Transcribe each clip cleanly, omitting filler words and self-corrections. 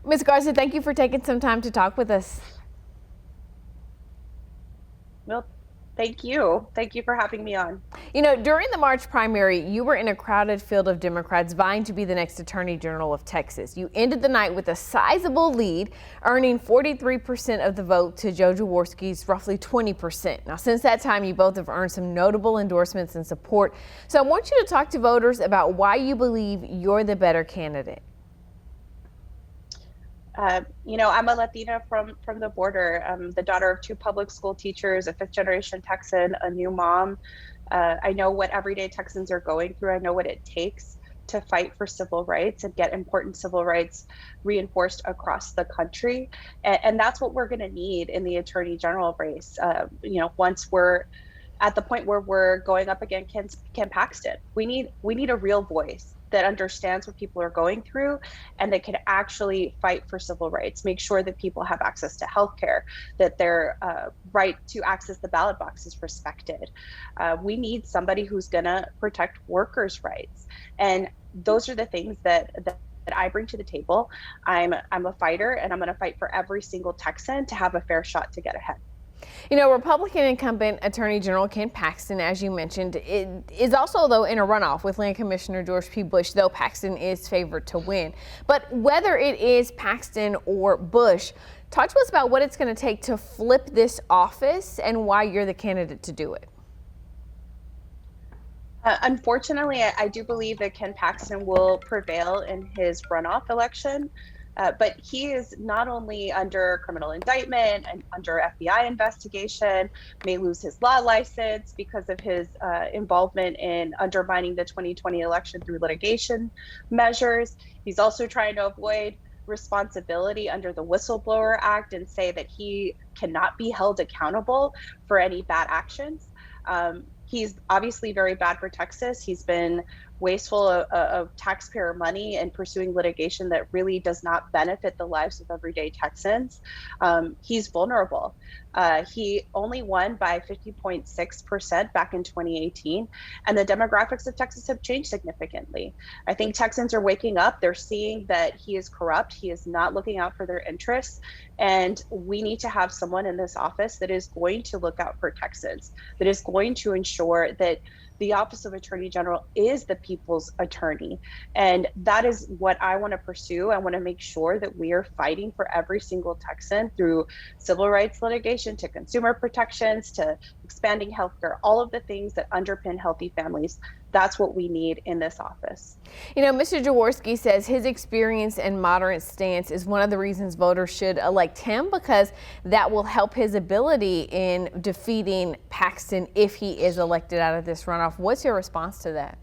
Ms. Garza, thank you for taking some time to talk with us. Well, thank you. Thank you for having me on. During the March primary, you were in a crowded field of Democrats vying to be the next Attorney General of Texas. You ended the night with a sizable lead, earning 43% of the vote to Joe Jaworskis' roughly 20%. Now, since that time, you both have earned some notable endorsements and support. So I want you to talk to voters about why you believe you're the better candidate. I'm a Latina from the border. I'm the daughter of two public school teachers, a fifth generation Texan, a new mom. I know what everyday Texans are going through. I know what it takes to fight for civil rights and get important civil rights reinforced across the country. And that's what we're going to need in the Attorney General race. Once we're at the point where we're going up against Ken Paxton, we need a real voice that understands what people are going through and that can actually fight for civil rights, make sure that people have access to healthcare, that their right to access the ballot box is respected. We need somebody who's going to protect workers' rights. And those are the things that I bring to the table. I'm a fighter, and I'm going to fight for every single Texan to have a fair shot to get ahead. Republican incumbent Attorney General Ken Paxton, as you mentioned, is also, though, in a runoff with Land Commissioner George P. Bush, though Paxton is favored to win. But whether it is Paxton or Bush, talk to us about what it's going to take to flip this office and why you're the candidate to do it. Unfortunately, I do believe that Ken Paxton will prevail in his runoff election. But he is not only under criminal indictment and under FBI investigation, may lose his law license because of his involvement in undermining the 2020 election through litigation measures. He's also trying to avoid responsibility under the Whistleblower Act and say that he cannot be held accountable for any bad actions. He's obviously very bad for Texas. He's been wasteful of taxpayer money and pursuing litigation that really does not benefit the lives of everyday Texans. He's vulnerable. He only won by 50.6% back in 2018, and the demographics of Texas have changed significantly. I think Texans are waking up. They're seeing that he is corrupt. He is not looking out for their interests, and we need to have someone in this office that is going to look out for Texans, that is going to ensure that the Office of Attorney General is the people's attorney. And that is what I want to pursue. I want to make sure that we are fighting for every single Texan through civil rights litigation to consumer protections to expanding healthcare, all of the things that underpin healthy families. That's what we need in this office. Mr. Jaworski says his experience and moderate stance is one of the reasons voters should elect him, because that will help his ability in defeating Paxton if he is elected out of this runoff. What's your response to that?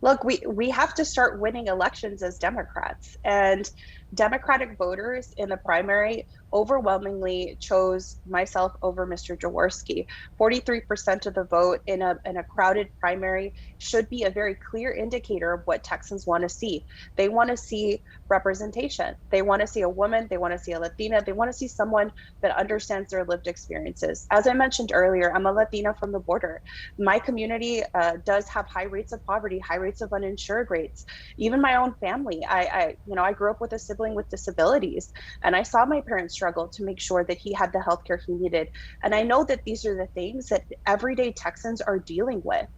Look, we have to start winning elections as Democrats, and Democratic voters in the primary overwhelmingly chose myself over Mr. Jaworski. 43% of the vote in a crowded primary should be a very clear indicator of what Texans want to see. They want to see representation. They want to see a woman. They want to see a Latina. They want to see someone that understands their lived experiences. As I mentioned earlier, I'm a Latina from the border. My community does have high rates of poverty, high rates of uninsured rates. Even my own family, I grew up with a sibling with disabilities, and I saw my parents struggle to make sure that he had the health care he needed. And I know that these are the things that everyday Texans are dealing with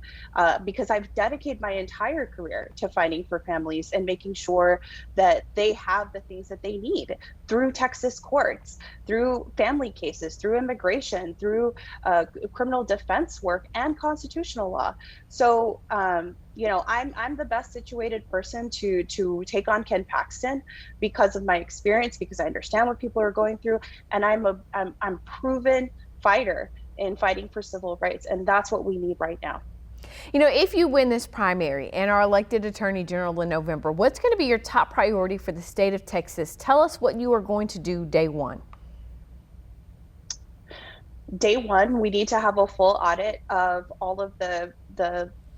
because I've dedicated my entire career to fighting for families and making sure that they have the things that they need through Texas courts, through family cases, through immigration, through criminal defense work and constitutional law. So, I'm the best situated person to take on Ken Paxton because of my experience, because I understand what people are going through, and I'm proven fighter in fighting for civil rights, and that's what we need right now. If you win this primary and are elected Attorney General in November, what's going to be your top priority for the state of Texas? Tell us what you are going to do day one. Day one, we need to have a full audit of all of the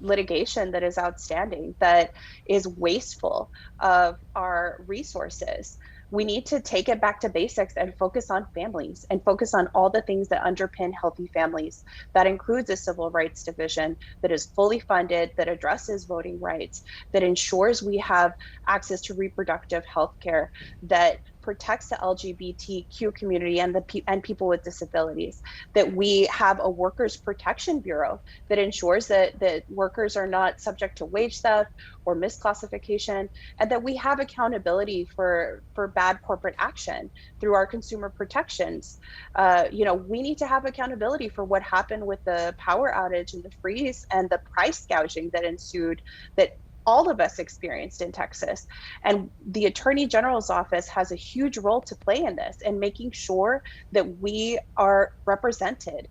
litigation that is outstanding, that is wasteful of our resources. We need to take it back to basics and focus on families and focus on all the things that underpin healthy families. That includes a civil rights division that is fully funded, that addresses voting rights, that ensures we have access to reproductive health care, that protects the LGBTQ community and people with disabilities, that we have a workers protection bureau that ensures that workers are not subject to wage theft or misclassification, and that we have accountability for bad corporate action through our consumer protections. We need to have accountability for what happened with the power outage and the freeze and the price gouging that ensued, that all of us experienced in Texas. And the Attorney General's office has a huge role to play in this and making sure that we are represented.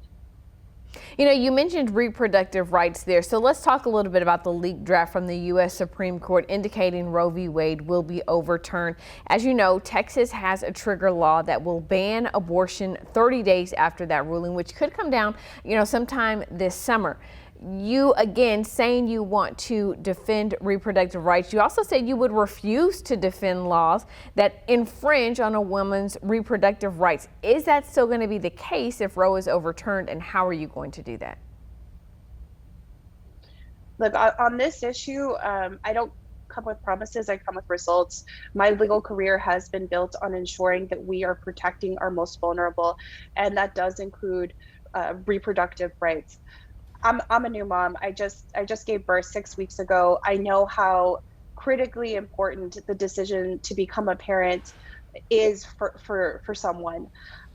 You mentioned reproductive rights there, so let's talk a little bit about the leaked draft from the U.S. Supreme Court indicating Roe v. Wade will be overturned. As you know, Texas has a trigger law that will ban abortion 30 days after that ruling, which could come down, sometime this summer. You, again, saying you want to defend reproductive rights. You also said you would refuse to defend laws that infringe on a woman's reproductive rights. Is that still going to be the case if Roe is overturned, and how are you going to do that? Look, on this issue, I don't come with promises, I come with results. My legal career has been built on ensuring that we are protecting our most vulnerable, and that does include reproductive rights. I'm a new mom. I just gave birth 6 weeks ago. I know how critically important the decision to become a parent is for someone.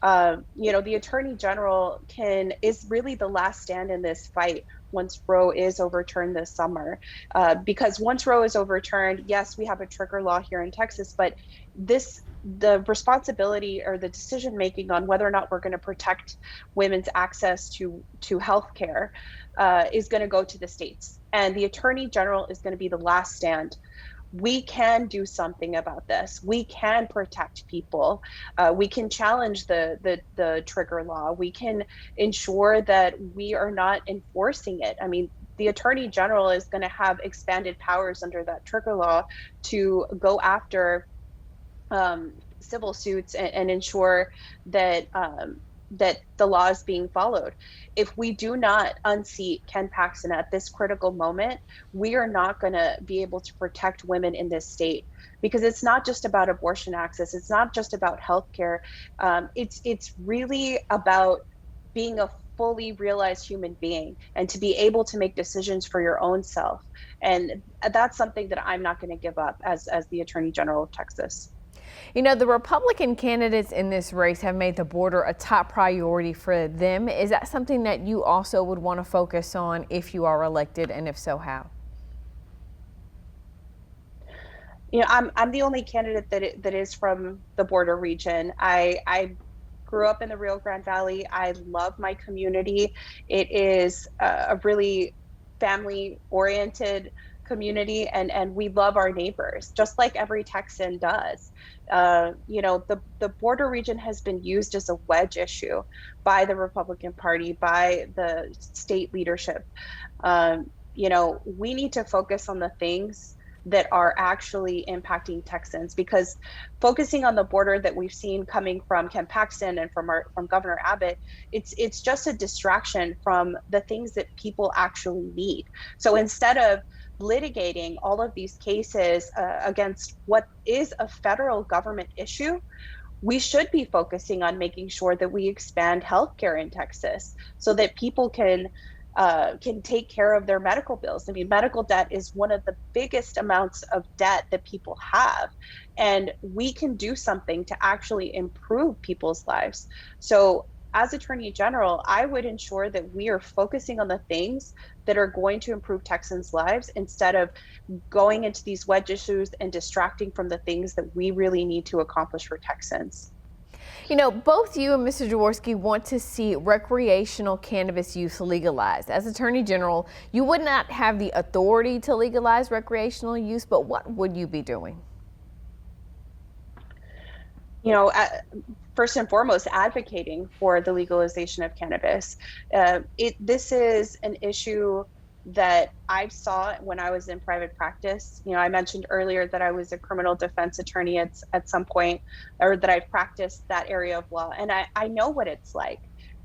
The Attorney General is really the last stand in this fight once Roe is overturned this summer. Because once Roe is overturned, yes, we have a trigger law here in Texas, but the responsibility or the decision making on whether or not we're going to protect women's access to health care is going to go to the states. And the Attorney General is going to be the last stand. We can do something about this. We can protect people. We can challenge the trigger law. We can ensure that we are not enforcing it. I mean, the Attorney General is going to have expanded powers under that trigger law to go after civil suits and ensure that that the law is being followed. If we do not unseat Ken Paxton at this critical moment, we are not going to be able to protect women in this state, because it's not just about abortion access. It's not just about healthcare. It's really about being a fully realized human being and to be able to make decisions for your own self. And that's something that I'm not going to give up as the Attorney General of Texas. The Republican candidates in this race have made the border a top priority for them. Is that something that you also would want to focus on if you are elected, and if so, how? I'm the only candidate that is from the border region. I grew up in the Rio Grande Valley. I love my community. It is a really family-oriented community, and we love our neighbors, just like every Texan does. The border region has been used as a wedge issue by the Republican Party, by the state leadership. We need to focus on the things that are actually impacting Texans, because focusing on the border that we've seen coming from Ken Paxton and from Governor Abbott, it's just a distraction from the things that people actually need. So instead of litigating all of these cases against what is a federal government issue, we should be focusing on making sure that we expand healthcare in Texas so that people can take care of their medical bills. I mean, medical debt is one of the biggest amounts of debt that people have, and we can do something to actually improve people's lives. So as Attorney General, I would ensure that we are focusing on the things that are going to improve Texans' lives instead of going into these wedge issues and distracting from the things that we really need to accomplish for Texans. Both you and Mr. Jaworski want to see recreational cannabis use legalized. As Attorney General, you would not have the authority to legalize recreational use, but what would you be doing? First and foremost, advocating for the legalization of cannabis. This is an issue that I saw when I was in private practice. You know, I mentioned earlier that I was a criminal defense attorney at some point, or that I've practiced that area of law. And I know what it's like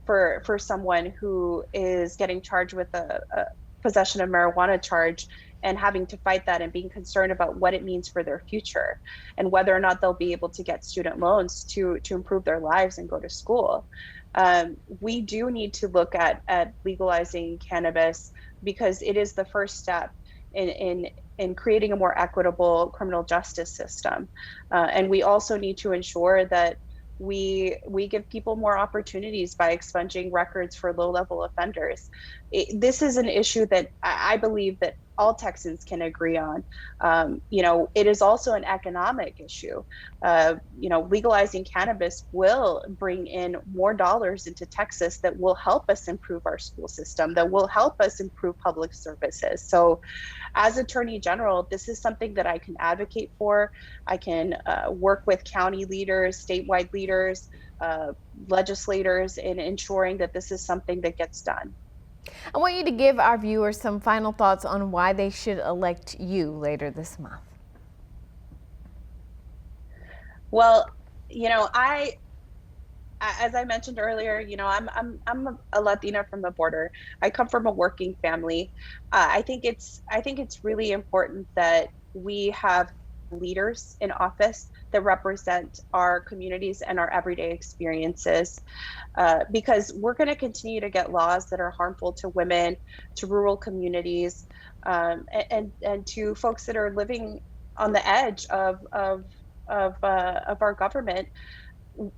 for someone who is getting charged with a possession of marijuana charge and having to fight that and being concerned about what it means for their future and whether or not they'll be able to get student loans to improve their lives and go to school. We do need to look at legalizing cannabis because it is the first step in creating a more equitable criminal justice system. And we also need to ensure that we give people more opportunities by expunging records for low-level offenders. This is an issue that I believe that all Texans can agree on. You know, it is also an economic issue. You know, legalizing cannabis will bring in more dollars into Texas that will help us improve our school system, that will help us improve public services. So as Attorney General, this is something that I can advocate for. I can work with county leaders, statewide leaders, legislators in ensuring that this is something that gets done. I want you to give our viewers some final thoughts on why they should elect you later this month. Well, you know, as I mentioned earlier, you know, I'm a Latina from the border. I come from a working family. I think it's really important that we have leaders in office that represent our communities and our everyday experiences, because we're going to continue to get laws that are harmful to women, to rural communities, and to folks that are living on the edge of our government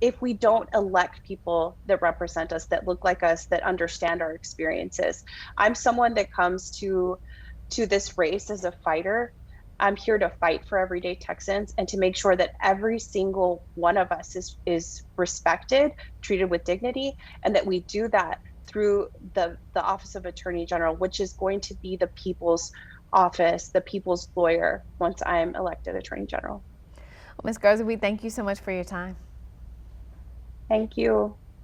if we don't elect people that represent us, that look like us, that understand our experiences. I'm someone that comes to this race as a fighter. I'm here to fight for everyday Texans and to make sure that every single one of us is respected, treated with dignity, and that we do that through the Office of Attorney General, which is going to be the people's office, the people's lawyer, once I'm elected Attorney General. Well, Ms. Garza, we thank you so much for your time. Thank you.